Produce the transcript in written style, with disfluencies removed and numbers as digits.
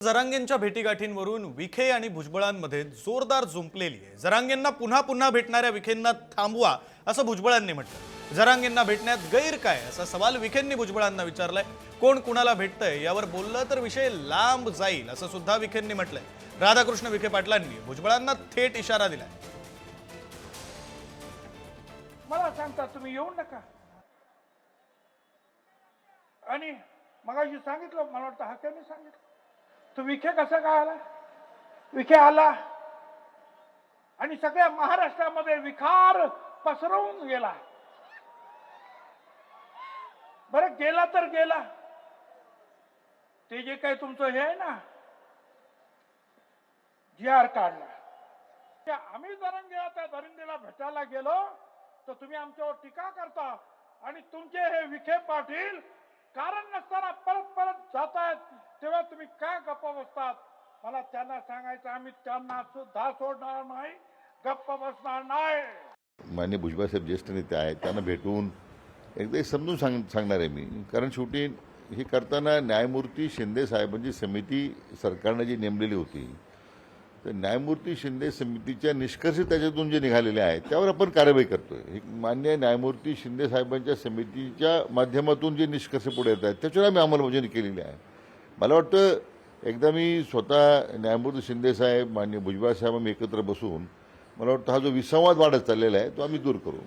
जरांगेंच्या भेटीगाठींवरून विखे आणि भुजबळांमध्ये जोरदार जुंपलेली आहे। जरांगेंना पुन्हा पुन्हा भेटणाऱ्या विखेंना थांबवा असं भुजबळांनी म्हटलं। जरांगेंना भेटण्यात गैर काय असा सवाल विखेंनी भुजबळांना विचारलाय। कोण कुणाला भेटतंय यावर बोललं तर विषय लांब जाईल असं सुद्धा विखेंनी म्हटलंय। राधाकृष्ण विखे पाटलांनी भुजबळांना थेट इशारा दिलाय। मला सांगता तुम्ही येऊ नका। आणि मगाशी सांगितलं, मला वाटतं हाक्याने सांगितलं, तो विखे कसा काय आला? विखे आला आणि सगळ्या महाराष्ट्रामध्ये विखार पसरवून गेला। बरं गेला तर गेला, ते जे काही तुमचं हे आहे ना, GR काढला, त्या आम्ही जरांगे त्या दरिंदेला भेटायला गेलो तर तुम्ही आमच्यावर टीका करता आणि तुमचे हे विखे पाटील कारण नसताना परत परत जातायत, तेव्हा तुम्ही काय गप्प बसतात? मला त्यांना सांगायचं, आम्ही त्यांना सुद्धा सोडणार नाही, गप्प बसणार नाही। माननीय भुजबळ साहेब ज्येष्ठ नेते आहेत, त्यांना भेटून एकदा समजून सांगणार आहे मी। कारण शेवटी हे करताना न्यायमूर्ती शिंदे साहेबांची समिती सरकारने जी नेमलेली होती, तर न्यायमूर्ती शिंदे समितीच्या निष्कर्ष त्याच्यातून जे निघालेले आहेत त्यावर आपण कारवाई करतोय। हे मान्य न्यायमूर्ती शिंदे साहेबांच्या समितीच्या माध्यमातून जे निष्कर्ष पुढे येत आहेत त्याच्यावर आम्ही अंमलबजावणी केलेली आहे। मला वाटतं एकदा मी स्वतः न्यायमूर्ती शिंदे साहेब, मान्य भुजबळ साहेब आम्ही एकत्र बसून मला वाटतं हा जो विसंवाद वाढत चाललेला आहे तो आम्ही दूर करू।